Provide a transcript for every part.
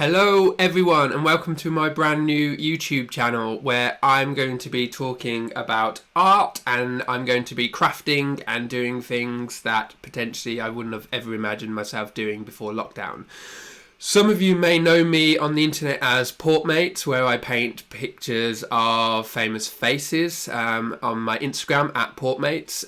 Hello everyone and welcome to my brand new YouTube channel where I'm going to be talking about art and I'm going to be crafting and doing things that potentially I wouldn't have ever imagined myself doing before lockdown. Some of you may know me on the internet as Portmates, where I paint pictures of famous faces on my Instagram at Portmates.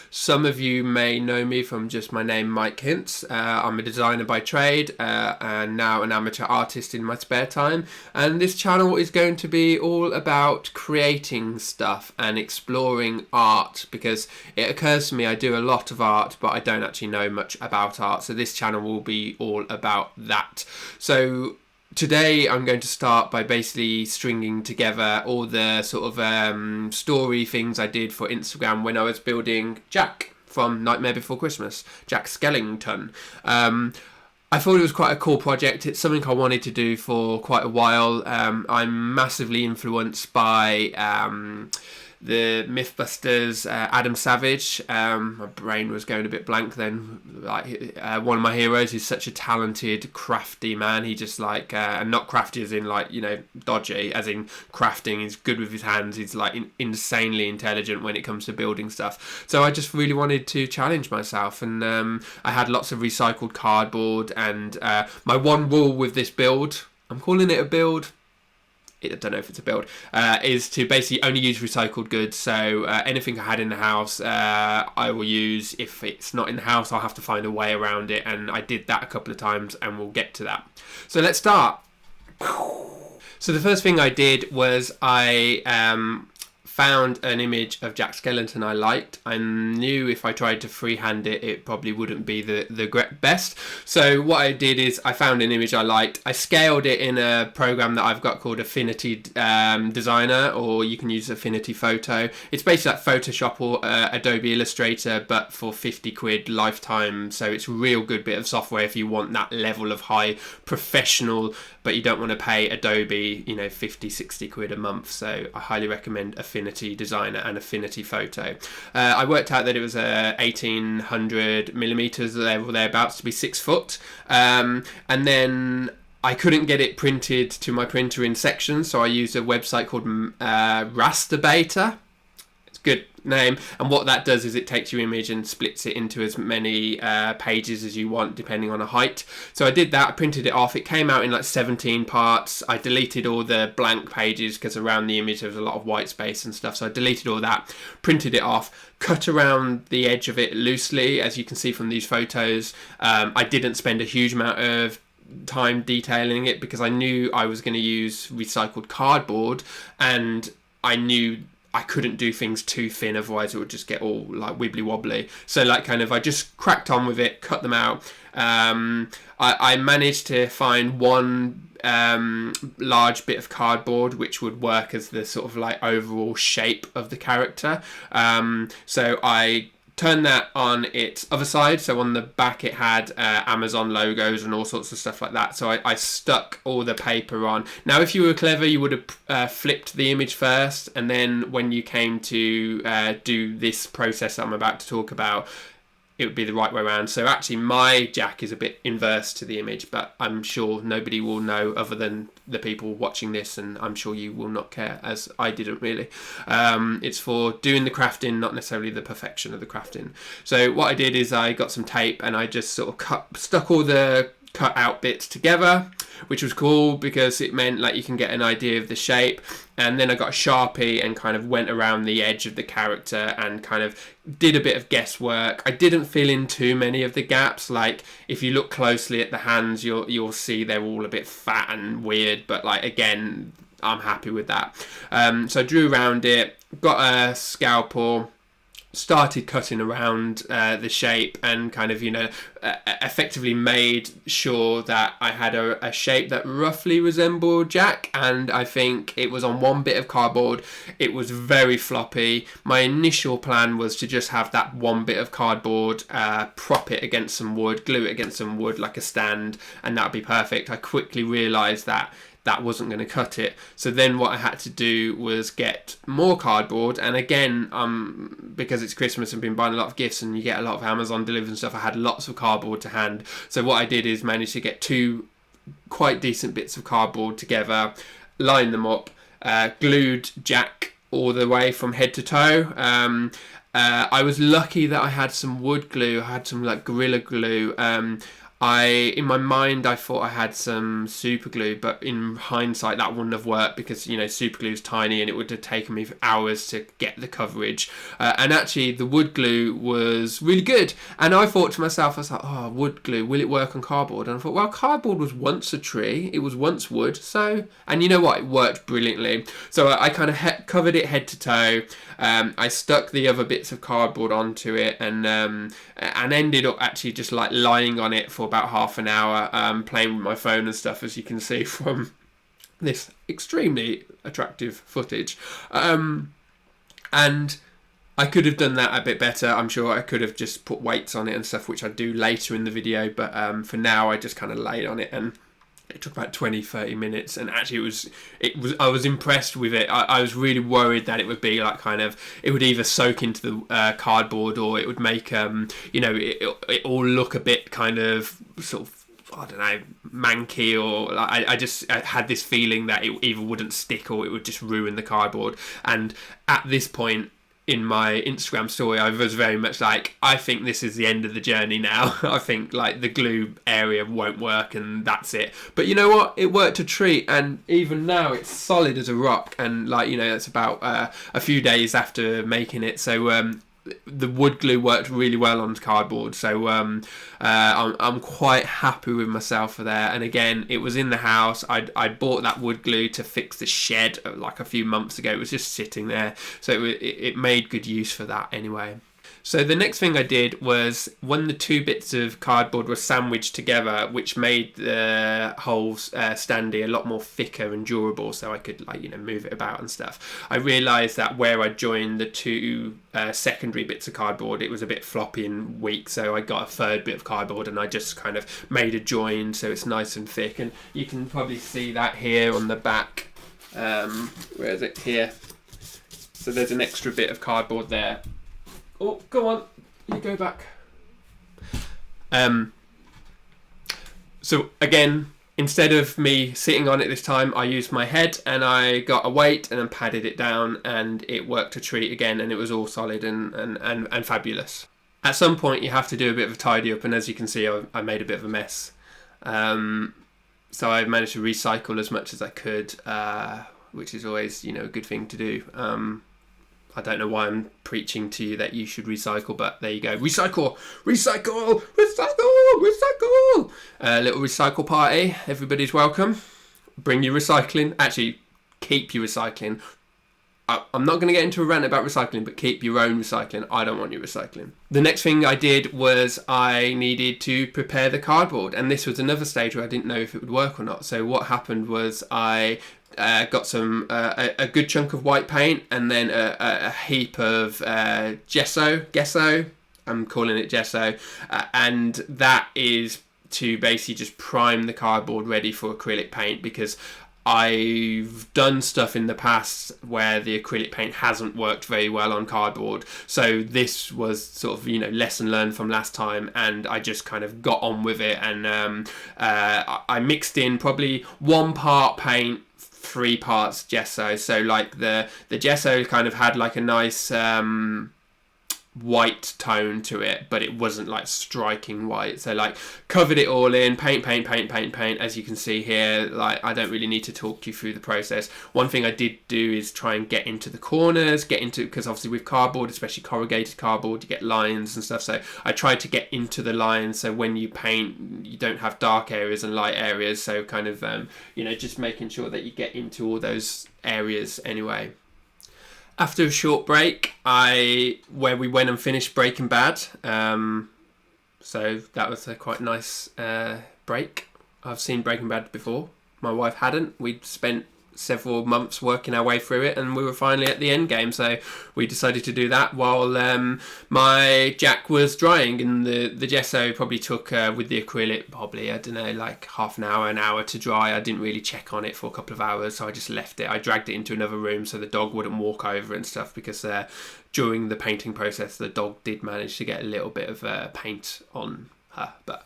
Some of you may know me from just my name, Mike Hintz. I'm a designer by trade and now an amateur artist in my spare time. And this channel is going to be all about creating stuff and exploring art, because it occurs to me I do a lot of art, but I don't actually know much about art. So this channel will be all about that. So today I'm going to start by basically stringing together all the sort of story things I did for Instagram when I was building Jack from Nightmare Before Christmas, Jack Skellington. I thought it was quite a cool project. It's something I wanted to do for quite a while. I'm massively influenced by the Mythbusters, Adam Savage. My brain was going a bit blank then. One of my heroes is such a talented, crafty man. He just and not crafty as in dodgy, as in crafting. He's good with his hands. He's insanely intelligent when it comes to building stuff. So I just really wanted to challenge myself, and I had lots of recycled cardboard. And my one rule with this build, I'm calling it a build, I don't know if it's a build, is to basically only use recycled goods. So anything I had in the house, I will use. If it's not in the house, I'll have to find a way around it. And I did that a couple of times, and we'll get to that. So let's start. So the first thing I did was I found an image of Jack Skellington I liked. I knew if I tried to freehand it, it probably wouldn't be the best. So what I did is I found an image I liked. I scaled it in a program that I've got called Affinity Designer, or you can use Affinity Photo. It's basically like Photoshop or Adobe Illustrator, but for 50 quid lifetime. So it's a real good bit of software if you want that level of high professional, but you don't want to pay Adobe 50, 60 quid a month. So I highly recommend Affinity Designer and Affinity Photo. I worked out that it was 1800 millimeters thereabouts to be 6 foot, and then I couldn't get it printed to my printer in sections, so I used a website called Rasterbator. It's a good name, and what that does is it takes your image and splits it into as many pages as you want depending on the height. So I did that, I printed it off. It came out in 17 parts. I deleted all the blank pages because around the image there was a lot of white space and stuff, so I deleted all that, printed it off, cut around the edge of it loosely, as you can see from these photos. I didn't spend a huge amount of time detailing it because I knew I was going to use recycled cardboard, and I knew I couldn't do things too thin, otherwise it would just get all wibbly wobbly. So I just cracked on with it, cut them out. I managed to find one large bit of cardboard which would work as the sort of overall shape of the character. So I turned that on its other side. So on the back it had Amazon logos and all sorts of stuff like that. So I stuck all the paper on. Now if you were clever, you would have flipped the image first, and then when you came to do this process that I'm about to talk about, it would be the right way around. So actually my Jack is a bit inverse to the image, but I'm sure nobody will know other than the people watching this, and I'm sure you will not care, as I didn't really. It's for doing the crafting, not necessarily the perfection of the crafting. So what I did is I got some tape and I just sort of stuck all the cut out bits together, which was cool because it meant you can get an idea of the shape. And then I got a Sharpie and kind of went around the edge of the character and kind of did a bit of guesswork. I didn't fill in too many of the gaps. If you look closely at the hands, you'll see they're all a bit fat and weird, but again, I'm happy with that. So I drew around it, got a scalpel, started cutting around the shape, and kind of effectively made sure that I had a shape that roughly resembled Jack. And I think it was on one bit of cardboard. It was very floppy. My initial plan was to just have that one bit of cardboard, prop it against some wood, glue it against some wood like a stand, and that'd be perfect. I quickly realized that that wasn't going to cut it. So then what I had to do was get more cardboard, and again, because it's Christmas and been buying a lot of gifts and you get a lot of Amazon deliveries and stuff, I had lots of cardboard to hand. So what I did is manage to get two quite decent bits of cardboard together, lined them up, glued Jack all the way from head to toe. I was lucky that I had some wood glue. I had some like Gorilla Glue. In my mind, I thought I had some super glue, but in hindsight, that wouldn't have worked because, you know, super glue is tiny and it would have taken me hours to get the coverage. And actually, the wood glue was really good. And I thought to myself, I was like, oh, wood glue, will it work on cardboard? And I thought, well, cardboard was once a tree. It was once wood. So, and you know what? It worked brilliantly. So I kind of covered it head to toe. I stuck the other bits of cardboard onto it and ended up actually just like lying on it for about half an hour, playing with my phone and stuff, as you can see from this extremely attractive footage. And I could have done that a bit better. I'm sure I could have just put weights on it and stuff, which I do later in the video, but for now I just kind of laid on it, and it took about 20-30 minutes, and actually I was impressed with it. I was really worried that it would be like it would either soak into the cardboard, or it would make it all look a bit kind of sort of, I don't know, manky, or like, I had this feeling that it either wouldn't stick or it would just ruin the cardboard. And at this point in my Instagram story, I was very much like, I think this is the end of the journey now. I think like the glue area won't work and that's it. But you know what? It worked a treat, and even now it's solid as a rock. And like, you know, it's about a few days after making it. So the wood glue worked really well on cardboard, so I'm quite happy with myself for there. And again, it was in the house. I bought that wood glue to fix the shed like a few months ago. It was just sitting there, so it made good use for that anyway. So the next thing I did was, when the two bits of cardboard were sandwiched together, which made the whole standee a lot more thicker and durable, so I could move it about and stuff. I realised that where I joined the two secondary bits of cardboard, it was a bit floppy and weak, so I got a third bit of cardboard and I just kind of made a join so it's nice and thick. And you can probably see that here on the back. Where is it? Here. So there's an extra bit of cardboard there. Oh, go on, you go back. So again, instead of me sitting on it this time, I used my head and I got a weight and then padded it down, and it worked a treat again, and it was all solid and fabulous. At some point you have to do a bit of a tidy up, and as you can see, I made a bit of a mess. So I managed to recycle as much as I could, which is always, a good thing to do. I don't know why I'm preaching to you that you should recycle, but there you go. Recycle! Recycle! Recycle! Recycle! Little recycle party. Everybody's welcome. Bring your recycling. Actually, keep your recycling. I'm not going to get into a rant about recycling, but keep your own recycling. I don't want your recycling. The next thing I did was I needed to prepare the cardboard, and this was another stage where I didn't know if it would work or not. So what happened was I got some a good chunk of white paint, and then a heap of gesso. I'm calling it gesso, and that is to basically just prime the cardboard ready for acrylic paint, because I've done stuff in the past where the acrylic paint hasn't worked very well on cardboard. So this was sort of, lesson learned from last time, and I just kind of got on with it. And I mixed in probably 1 part paint, 3 parts gesso. So like the gesso kind of had like a nice white tone to it, but it wasn't like striking white. So like covered it all in, paint, as you can see here. Like, I don't really need to talk you through the process. One thing I did do is try and get into the corners, because obviously with cardboard, especially corrugated cardboard, you get lines and stuff. So I tried to get into the lines, so when you paint, you don't have dark areas and light areas. So kind of, just making sure that you get into all those areas anyway. After a short break, where we went and finished Breaking Bad, so that was a quite nice break. I've seen Breaking Bad before. My wife hadn't. We'd spent several months working our way through it, and we were finally at the end game, so we decided to do that while my Jack was drying, and the gesso probably took with the acrylic probably, I don't know, like half an hour to dry. I didn't really check on it for a couple of hours, so I just left it. I dragged it into another room so the dog wouldn't walk over and stuff, because during the painting process the dog did manage to get a little bit of paint on her, but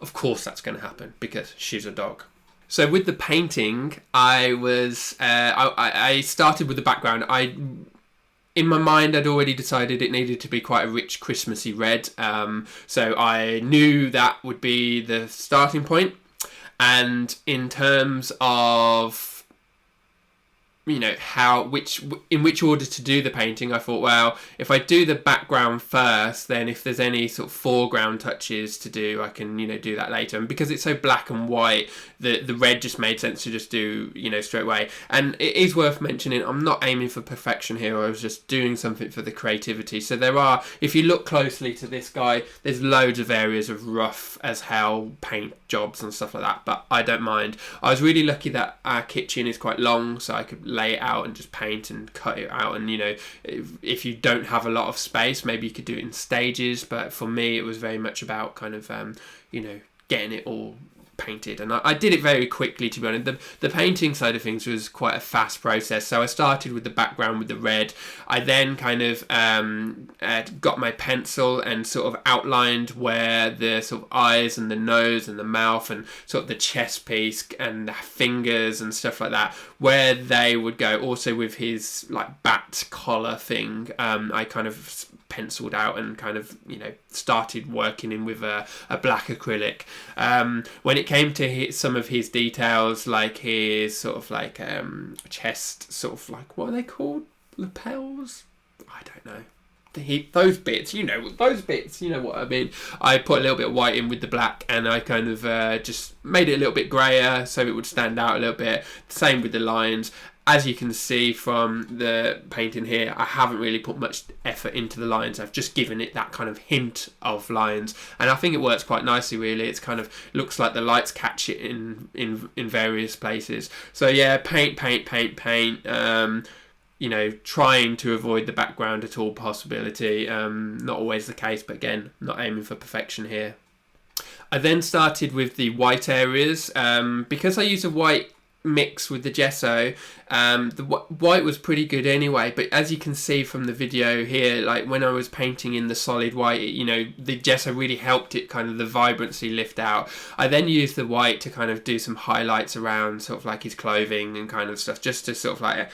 of course that's going to happen because she's a dog. So with the painting, I started with the background. In my mind, I'd already decided it needed to be quite a rich Christmassy red. So I knew that would be the starting point. And in terms of in which order to do the painting, I thought, well, if I do the background first, then if there's any sort of foreground touches to do, I can do that later. And because it's so black and white, the red just made sense to just do straight away. And it is worth mentioning, I'm not aiming for perfection here. I was just doing something for the creativity. So there are, if you look closely to this guy, there's loads of areas of rough as hell paint jobs and stuff like that, but I don't mind. I was really lucky that our kitchen is quite long, so I could lay it out and just paint and cut it out. And if you don't have a lot of space, maybe you could do it in stages, but for me it was very much about kind of getting it all painted, and I did it very quickly, to be honest. The painting side of things was quite a fast process, so I started with the background with the red. I then kind of got my pencil and sort of outlined where the sort of eyes and the nose and the mouth and sort of the chest piece and the fingers and stuff like that, where they would go. Also with his like bat collar thing, I kind of penciled out and kind of started working in with a black acrylic. When it came to some of his details, like his sort of like chest, sort of like, what are they called, lapels, I don't know, those bits, those bits, what I mean. I put a little bit of white in with the black, and I kind of just made it a little bit grayer so it would stand out a little bit. Same with the lines. As you can see from the painting here, I haven't really put much effort into the lines. I've just given it that kind of hint of lines, and I think it works quite nicely, really. It's kind of looks like the lights catch it in various places. So yeah, paint. Trying to avoid the background at all possibility. Not always the case, but again, not aiming for perfection here. I then started with the white areas. Because I use a white mix with the gesso, the white was pretty good anyway, but as you can see from the video here, like when I was painting in the solid white, the gesso really helped it kind of the vibrancy lift out. I then used the white to kind of do some highlights around sort of like his clothing and kind of stuff, just to sort of like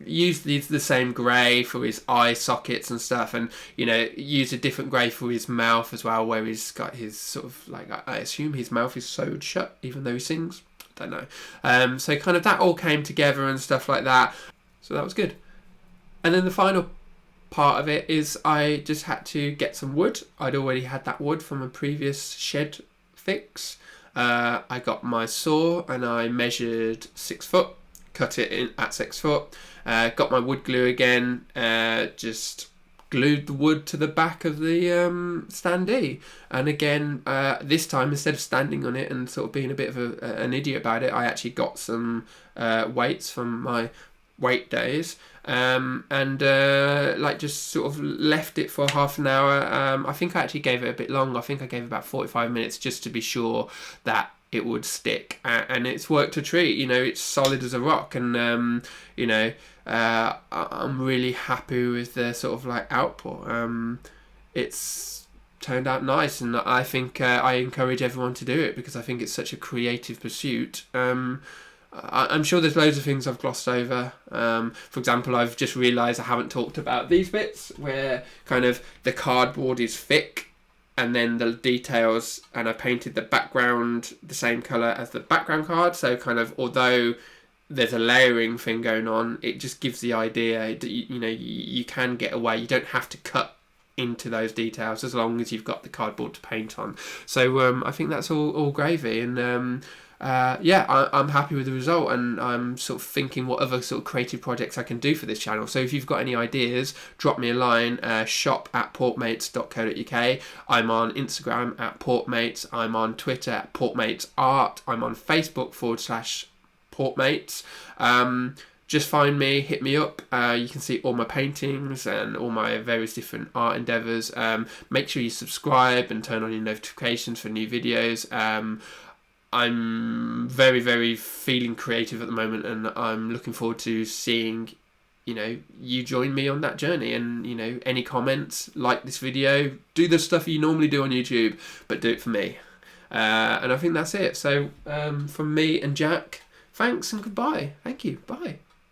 use the same grey for his eye sockets and stuff, and use a different grey for his mouth as well, where he's got his sort of like, I assume his mouth is sewed shut even though he sings, don't know. So kind of that all came together and stuff like that, so that was good. And then the final part of it is I just had to get some wood. I'd already had that wood from a previous shed fix. I got my saw and I measured 6 foot, cut it in at 6 foot, got my wood glue again, just glued the wood to the back of the standee, and again this time, instead of standing on it and sort of being a bit of an idiot about it, I actually got some weights from my weight days, and like just sort of left it for half an hour. I think I actually gave it a bit long. I think I gave about 45 minutes just to be sure that it would stick, and it's worked a treat. It's solid as a rock, and I'm really happy with the sort of like output. It's turned out nice, and I think I encourage everyone to do it because I think it's such a creative pursuit. I'm sure there's loads of things I've glossed over. For example, I've just realised I haven't talked about these bits where kind of the cardboard is thick and then the details, and I painted the background the same colour as the background card, so kind of, although there's a layering thing going on, it just gives the idea that you can get away. You don't have to cut into those details as long as you've got the cardboard to paint on. So I think that's all gravy, and I'm happy with the result, and I'm sort of thinking what other sort of creative projects I can do for this channel. So if you've got any ideas, drop me a line, shop@portmates.co.uk. I'm on Instagram @portmates. I'm on Twitter @portmatesart. I'm on Facebook /portmates. Just find me, hit me up. You can see all my paintings and all my various different art endeavours. Make sure you subscribe and turn on your notifications for new videos. I'm very, very feeling creative at the moment, and I'm looking forward to seeing you know, you join me on that journey. And, you know, any comments, like this video, do the stuff you normally do on YouTube, but do it for me. And I think that's it. So from me and Jack, thanks and goodbye. Thank you. Bye.